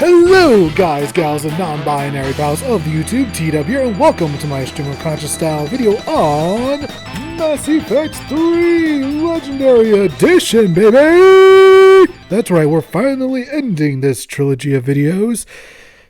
Hello guys, gals, and non-binary pals of the YouTube, TWK, and welcome to my stream of conscious style video on Mass Effect 3 Legendary Edition, baby! That's right, we're finally ending this trilogy of videos.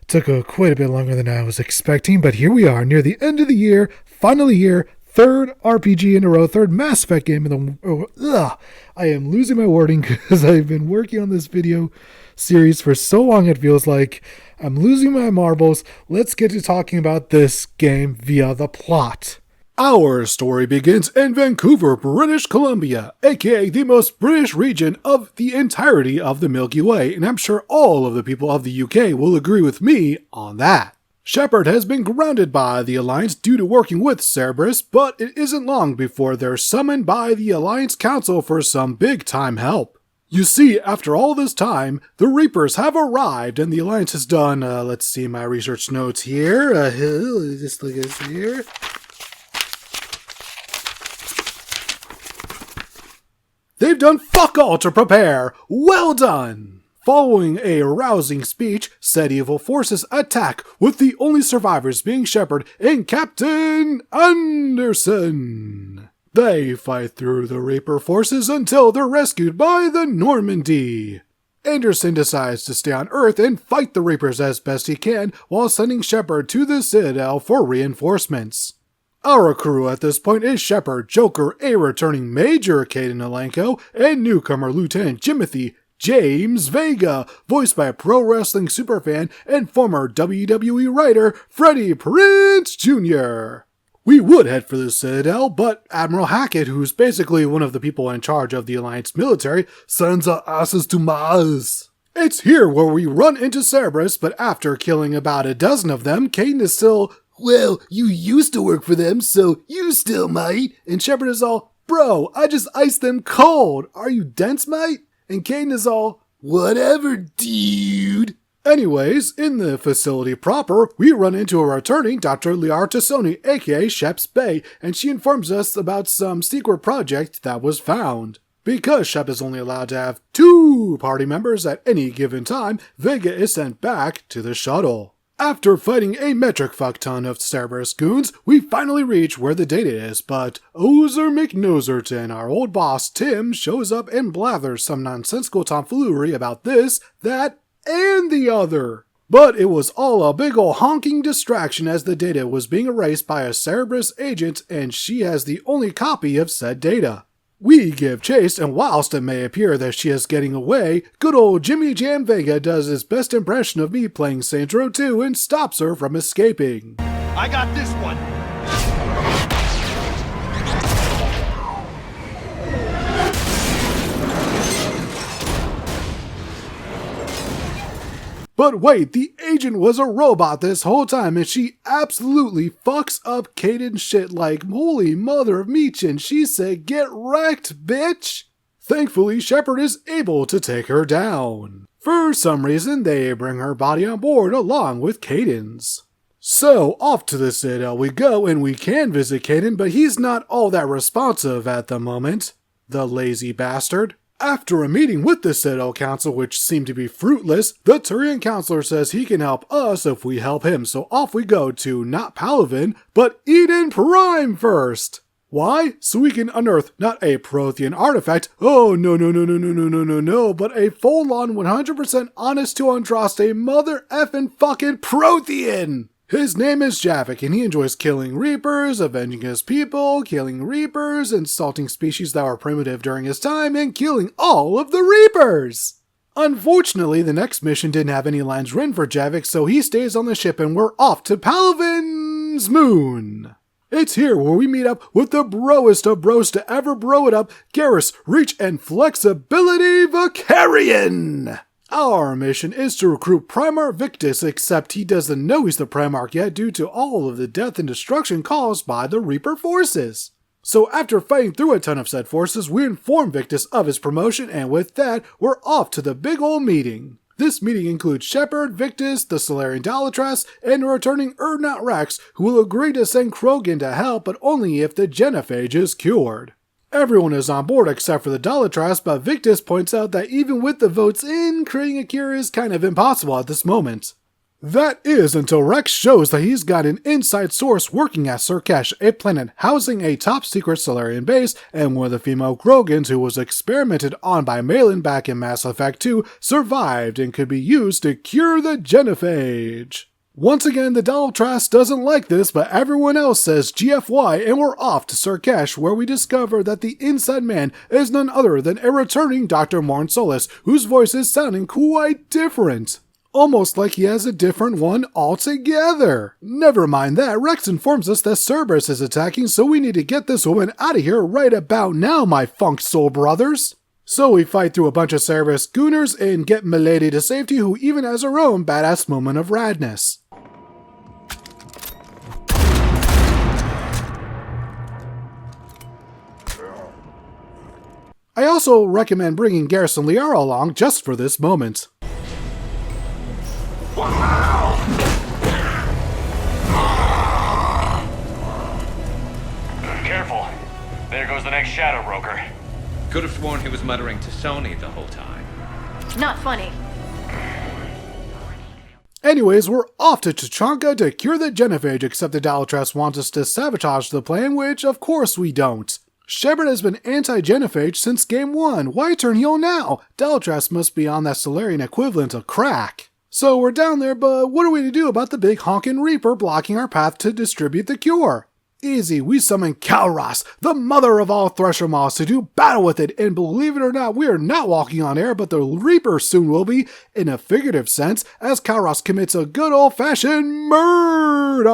Took quite a bit longer than I was expecting, but here we are, near the end of the year, finally here, third RPG in a row, third Mass Effect game in the... I am losing my wording because I've been working on this video series for so long it feels like I'm losing my marbles. Let's get to talking about this game via the plot. Our story begins in Vancouver, British Columbia, aka the most British region of the entirety of the Milky Way, and I'm sure all of the people of the UK will agree with me on that. Shepard has been grounded by the Alliance due to working with Cerberus, but it isn't long before they're summoned by the Alliance Council for some big-time help. You see, after all this time, the Reapers have arrived and the Alliance has done, let's see my research notes here, just look at this here. They've done fuck all to prepare. Well done! Following a rousing speech, said evil forces attack, with the only survivors being Shepard and Captain Anderson. They fight through the Reaper forces until they're rescued by the Normandy. Anderson decides to stay on Earth and fight the Reapers as best he can while sending Shepard to the Citadel for reinforcements. Our crew at this point is Shepard, Joker, a returning Major Kaidan Alenko, and newcomer Lieutenant Jimothy James Vega, voiced by pro wrestling superfan and former WWE writer Freddie Prinze Jr. We would head for the Citadel, but Admiral Hackett, who's basically one of the people in charge of the Alliance military, sends our asses to Mars. It's here where we run into Cerberus, but after killing about a dozen of them, Kaidan is still, well, you used to work for them, so you still might. And Shepard is all, bro, I just iced them cold. Are you dense, mate? And Kaidan is all, whatever, dude. Anyways, in the facility proper, we run into a returning Dr. Liara Tassoni, aka Shep's Bay, and she informs us about some secret project that was found. Because Shep is only allowed to have 2 party members at any given time, Vega is sent back to the shuttle. After fighting a metric fuck ton of Cerberus goons, we finally reach where the data is, but Ozer McNoserton, our old boss Tim, shows up and blathers some nonsensical tomfoolery about this, that, and the other. But it was all a big ol' honking distraction as the data was being erased by a Cerberus agent and she has the only copy of said data. We give chase, and whilst it may appear that she is getting away, good old Jimmy Jam Vega does his best impression of me playing Saints Row 2 and stops her from escaping. I got this one! But wait, the agent was a robot this whole time and she absolutely fucks up Kaidan's shit like holy mother of Meechin. She said, get wrecked, bitch! Thankfully, Shepard is able to take her down. For some reason, they bring her body on board along with Kaidan's. So, off to the Citadel we go and we can visit Kaidan, but he's not all that responsive at the moment. The lazy bastard. After a meeting with the Citadel Council, which seemed to be fruitless, the Turian Counselor says he can help us if we help him, so off we go to not Palaven, but Eden Prime first! Why? So we can unearth not a Prothean artifact, oh no, but a full-on 100% honest to Andraste mother effing fucking Prothean! His name is Javik, and he enjoys killing Reapers, avenging his people, killing Reapers, insulting species that were primitive during his time, and killing all of the Reapers! Unfortunately, the next mission didn't have any lines written for Javik, so he stays on the ship and we're off to Palaven's moon! It's here where we meet up with the broest of bros to ever bro it up, Garrus, Reach, and Flexibility Vicarian! Our mission is to recruit Primarch Victus, except he doesn't know he's the Primarch yet due to all of the death and destruction caused by the Reaper forces. So after fighting through a ton of said forces, we inform Victus of his promotion, and with that, we're off to the big ol' meeting. This meeting includes Shepard, Victus, the Solarian Dalatrass, and a returning Urdnot Rex, who will agree to send Krogan to help, but only if the genophage is cured. Everyone is on board except for the Dalatrass, but Victus points out that even with the votes in, creating a cure is kind of impossible at this moment. That is until Rex shows that he's got an inside source working at Surkesh, a planet housing a top-secret Solarian base, and one of the female Grogans who was experimented on by Malin back in Mass Effect 2 survived and could be used to cure the genophage. Once again, the Dalatrass doesn't like this, but everyone else says GFY, and we're off to Surkesh, where we discover that the inside man is none other than a returning Dr. Morn Solis, whose voice is sounding quite different. Almost like he has a different one altogether. Never mind that, Rex informs us that Cerberus is attacking, so we need to get this woman out of here right about now, my funk soul brothers. So we fight through a bunch of Cerberus gooners and get Milady to safety, who even has her own badass moment of radness. I also recommend bringing Garrison Liara along just for this moment. Careful. There goes the next Shadow Broker. Could have sworn he was muttering to Sony the whole time. Not funny. Anyways, we're off to Tachanka to cure the genophage, except the Dalatrass wants us to sabotage the plan, which of course we don't. Shepard has been anti-genophage since Game 1. Why turn heel now? Dalatrass must be on that Solarian equivalent of crack. So we're down there, but what are we to do about the big honkin' Reaper blocking our path to distribute the cure? Easy, we summon Kalros, the mother of all Thresher Moths, to do battle with it, and believe it or not, we are not walking on air, but the Reaper soon will be, in a figurative sense, as Kalros commits a good old-fashioned murder.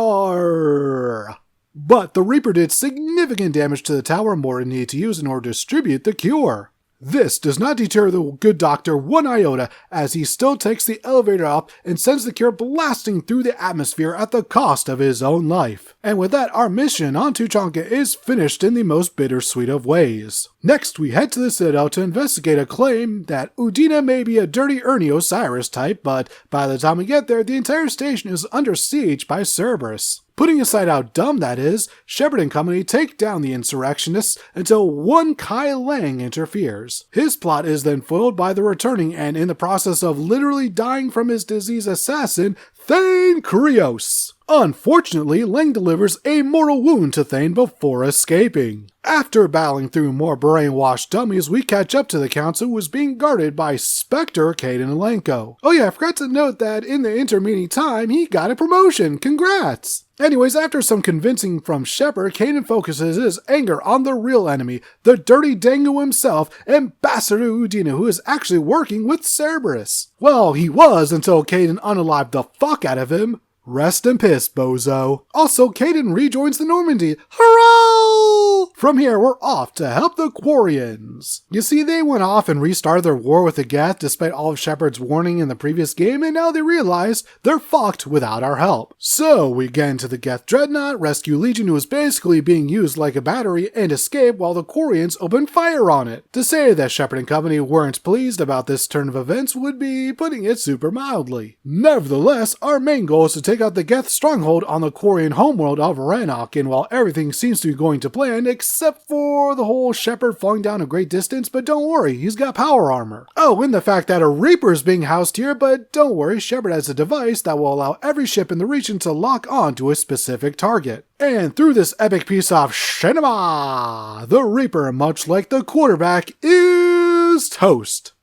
But the Reaper did significant damage to the tower Morton needed to use in order to distribute the cure. This does not deter the good doctor one iota, as he still takes the elevator up and sends the cure blasting through the atmosphere at the cost of his own life. And with that, our mission on Tuchanka is finished in the most bittersweet of ways. Next, we head to the Citadel to investigate a claim that Udina may be a dirty Ernie Osiris type, but by the time we get there, the entire station is under siege by Cerberus. Putting aside how dumb that is, Shepard and company take down the insurrectionists until one Kai Lang interferes. His plot is then foiled by the returning and in the process of literally dying from his disease assassin, Thane Krios. Unfortunately, Lang delivers a mortal wound to Thane before escaping. After battling through more brainwashed dummies, we catch up to the council who is being guarded by Spectre Kaidan Alenko. Oh yeah, I forgot to note that in the intermeeting time, he got a promotion. Congrats! Anyways, after some convincing from Shepard, Kaidan focuses his anger on the real enemy, the dirty Dango himself, Ambassador Udina, who is actually working with Cerberus. Well, he was until Kaidan unalived the fuck out of him. Rest in piss, bozo. Also, Kaidan rejoins the Normandy. Hurrah! From here, we're off to help the Quarians. You see, they went off and restarted their war with the Geth despite all of Shepard's warning in the previous game, and now they realize they're fucked without our help. So, we get into the Geth Dreadnought, rescue Legion, who is basically being used like a battery, and escape while the Quarians open fire on it. To say that Shepard and company weren't pleased about this turn of events would be putting it super mildly. Nevertheless, our main goal is to take out the Geth stronghold on the Quarian homeworld of Rannoch, and while everything seems to be going to plan, except for the whole Shepard falling down a great distance, but don't worry, he's got power armor. Oh, and the fact that a Reaper is being housed here, but don't worry, Shepard has a device that will allow every ship in the region to lock on to a specific target. And through this epic piece of cinema, the Reaper, much like the quarterback, is toast.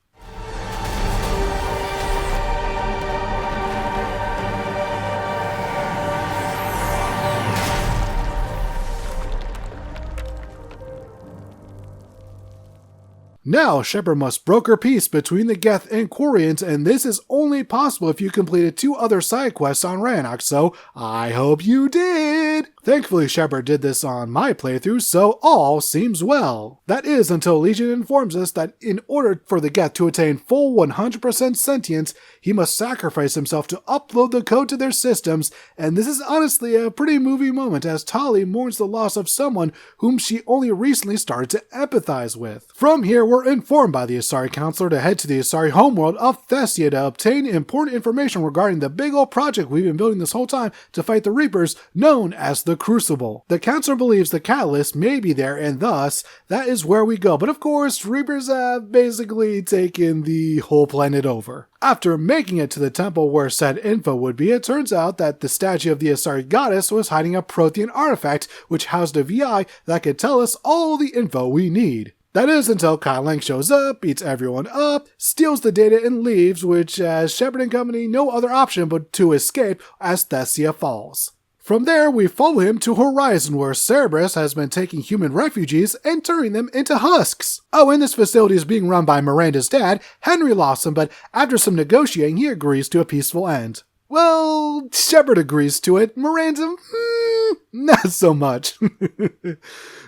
Now, Shepard must broker peace between the Geth and Quarians, and this is only possible if you completed 2 other side quests on Rannoch, so I hope you did! Thankfully, Shepard did this on my playthrough, so all seems well. That is until Legion informs us that in order for the Geth to attain full 100% sentience, he must sacrifice himself to upload the code to their systems, and this is honestly a pretty movie moment as Tali mourns the loss of someone whom she only recently started to empathize with. From here, we're informed by the Asari Counselor to head to the Asari homeworld of Thessia to obtain important information regarding the big old project we've been building this whole time to fight the Reapers, known as the the Crucible. The Council believes the catalyst may be there, and thus, that is where we go. But of course, Reapers have basically taken the whole planet over. After making it to the temple where said info would be, it turns out that the statue of the Asari goddess was hiding a Prothean artifact which housed a VI that could tell us all the info we need. That is until Kyle Lang shows up, beats everyone up, steals the data and leaves, which has Shepard and company no other option but to escape as Thessia falls. From there, we follow him to Horizon, where Cerberus has been taking human refugees and turning them into husks. Oh, and this facility is being run by Miranda's dad, Henry Lawson, but after some negotiating, he agrees to a peaceful end. Well, Shepard agrees to it. Miranda, not so much.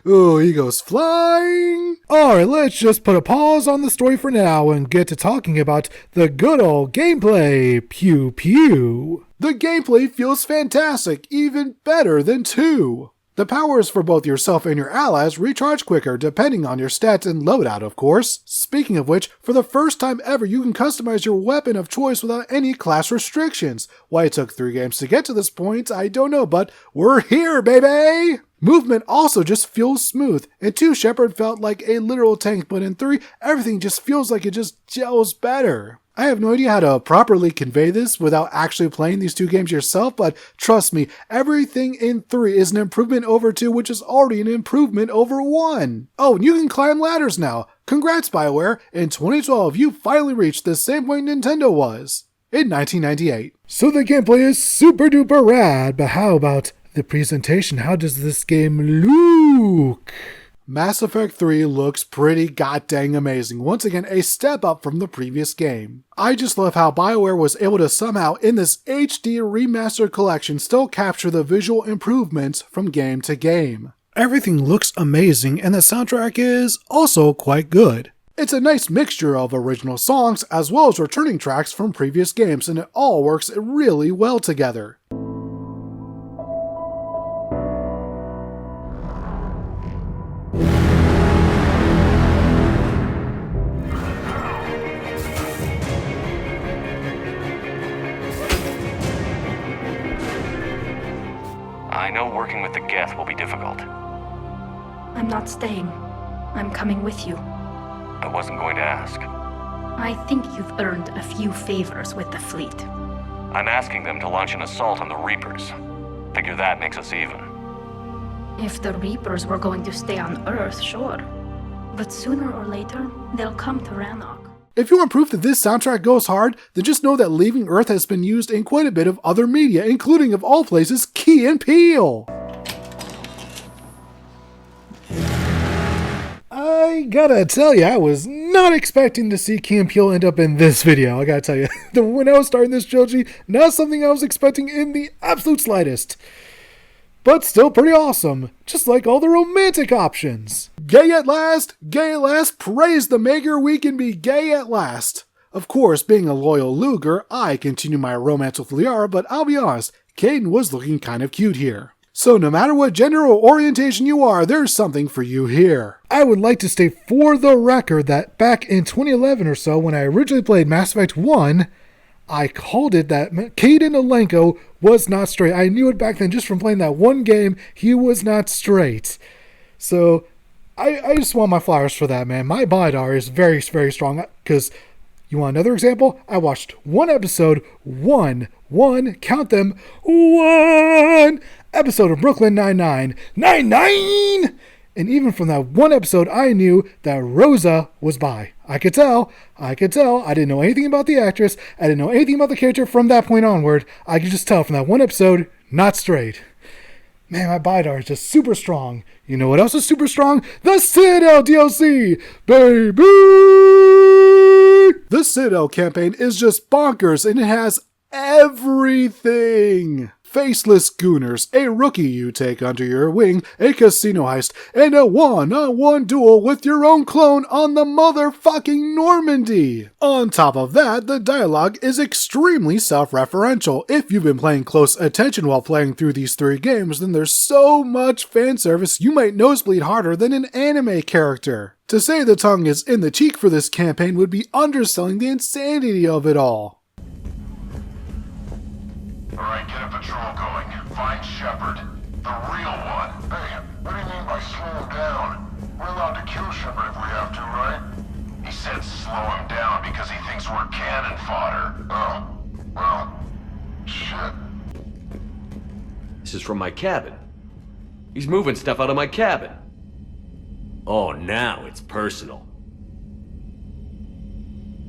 Oh, he goes flying. Alright, let's just put a pause on the story for now and get to talking about the good old gameplay. Pew pew. The gameplay feels fantastic, even better than 2. The powers for both yourself and your allies recharge quicker depending on your stats and loadout, of course. Speaking of which, for the first time ever you can customize your weapon of choice without any class restrictions. Why it took 3 games to get to this point, I don't know, but we're here, baby! Movement also just feels smooth. In 2, Shepard felt like a literal tank, but in 3, everything just feels like it just gels better. I have no idea how to properly convey this without actually playing these 2 games yourself, but trust me, everything in 3 is an improvement over 2, which is already an improvement over 1. Oh, and you can climb ladders now. Congrats, Bioware. In 2012, you finally reached the same point Nintendo was in 1998. So the gameplay is super duper rad, but how about the presentation? How does this game look? Mass Effect 3 looks pretty goddamn amazing. Once again, a step up from the previous game. I just love how Bioware was able to somehow, in this HD remastered collection, still capture the visual improvements from game to game. Everything looks amazing, and the soundtrack is also quite good. It's a nice mixture of original songs as well as returning tracks from previous games, and it all works really well together. I know working with the Geth will be difficult. I'm not staying. I'm coming with you. I wasn't going to ask. I think you've earned a few favors with the fleet. I'm asking them to launch an assault on the Reapers. Figure that makes us even. If the Reapers were going to stay on Earth, sure. But sooner or later, they'll come to Rannoch. If you want proof that this soundtrack goes hard, then just know that Leaving Earth has been used in quite a bit of other media, including, of all places, Key and Peele. I gotta tell you, I was not expecting to see Key and Peele end up in this video, I gotta tell you. When I was starting this trilogy, not something I was expecting in the absolute slightest. But still pretty awesome, just like all the romantic options. Gay at last, praise the maker, we can be gay at last. Of course, being a loyal Luger, I continue my romance with Liara, but I'll be honest, Caden was looking kind of cute here. So no matter what gender or orientation you are, there's something for you here. I would like to state for the record that back in 2011 or so, when I originally played Mass Effect 1, I called it that Caden Alenko was not straight. I knew it back then just from playing that one game. He was not straight. So I just want my flowers for that, man. My Bidar is very, very strong. Because, you want another example? I watched one episode, count them, one episode of Brooklyn Nine-Nine. And even from that one episode, I knew that Rosa was bi. I could tell. I didn't know anything about the actress. I didn't know anything about the character from that point onward. I could just tell from that one episode, not straight. Man, my Bidar is just super strong. You know what else is super strong? The Citadel DLC, baby! The Citadel campaign is just bonkers, and it has everything. Faceless gooners, a rookie you take under your wing, a casino heist, and a one-on-one duel with your own clone on the motherfucking Normandy. On top of that, the dialogue is extremely self-referential. If you've been paying close attention while playing through these 3 games, then there's so much fan service you might nosebleed harder than an anime character. To say the tongue is in the cheek for this campaign would be underselling the insanity of it all. Alright, get a patrol going. Find Shepard. The real one. Hey, what do you mean by slow him down? We're allowed to kill Shepard if we have to, right? He said slow him down because he thinks we're cannon fodder. Oh, well, shit. This is from my cabin. He's moving stuff out of my cabin. Oh, now it's personal.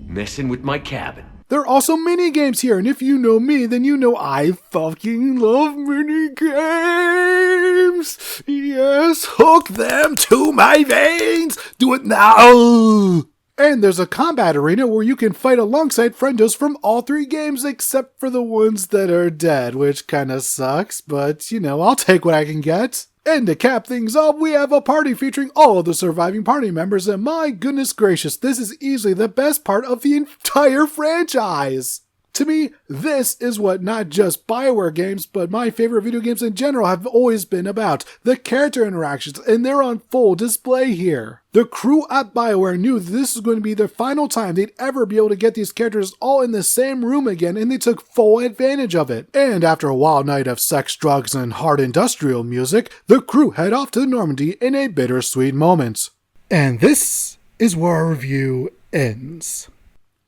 Messing with my cabin. There are also mini games here, and if you know me, then you know I fucking love mini games. Yes, hook them to my veins. Do it now. And there's a combat arena where you can fight alongside friendos from all 3 games except for the ones that are dead, which kinda sucks, but you know, I'll take what I can get. And to cap things off, we have a party featuring all of the surviving party members, and my goodness gracious, this is easily the best part of the entire franchise! To me, this is what not just Bioware games, but my favorite video games in general have always been about. The character interactions, and they're on full display here. The crew at Bioware knew that this was going to be the final time they'd ever be able to get these characters all in the same room again, and they took full advantage of it. And after a wild night of sex, drugs, and hard industrial music, the crew head off to Normandy in a bittersweet moment. And this is where our review ends.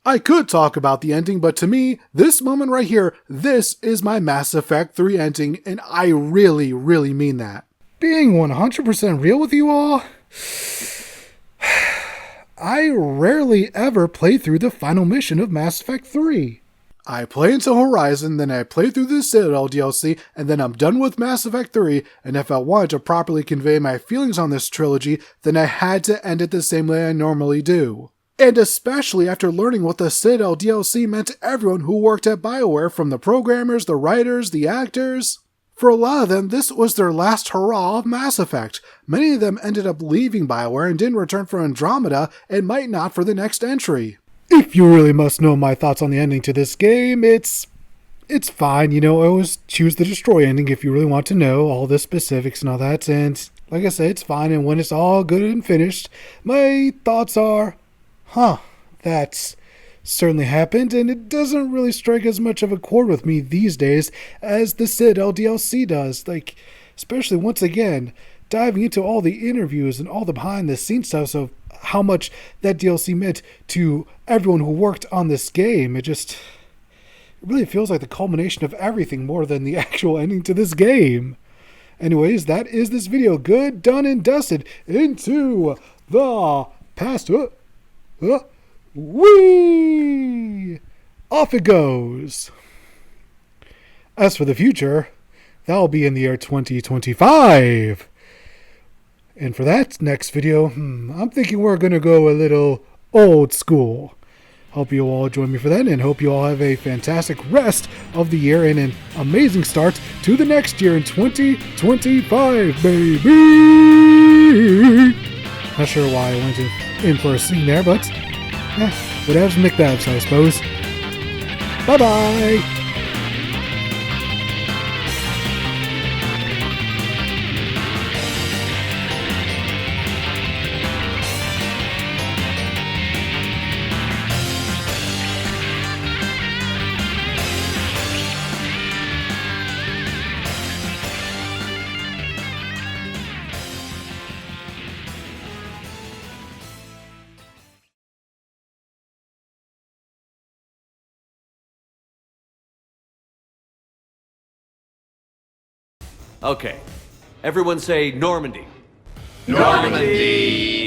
I could talk about the ending, but to me, this moment right here, this is my Mass Effect 3 ending, and I really, really mean that. Being 100% real with you all, I rarely ever play through the final mission of Mass Effect 3. I play until Horizon, then I play through the Citadel DLC, and then I'm done with Mass Effect 3, and if I wanted to properly convey my feelings on this trilogy, then I had to end it the same way I normally do. And especially after learning what the Citadel DLC meant to everyone who worked at Bioware, from the programmers, the writers, the actors. For a lot of them, this was their last hurrah of Mass Effect. Many of them ended up leaving Bioware and didn't return for Andromeda, and might not for the next entry. If you really must know my thoughts on the ending to this game, it's fine. You know, I always choose the destroy ending if you really want to know all the specifics and all that, and like I said, it's fine, and when it's all good and finished, my thoughts are, that's certainly happened, and it doesn't really strike as much of a chord with me these days as the Citadel DLC does. Like, especially once again, diving into all the interviews and all the behind-the-scenes stuff of how much that DLC meant to everyone who worked on this game. It really feels like the culmination of everything more than the actual ending to this game. Anyways, that is this video. Good, done, and dusted. Into the past. Whee! Off it goes. As for the future, that'll be in the year 2025. And for that next video, I'm thinking we're going to go a little old school. Hope you all join me for that, and hope you all have a fantastic rest of the year and an amazing start to the next year in 2025, baby! Not sure why I went in for a scene there, but whatever's McBabs, I suppose. Bye-bye! Okay. Everyone say Normandy. Normandy!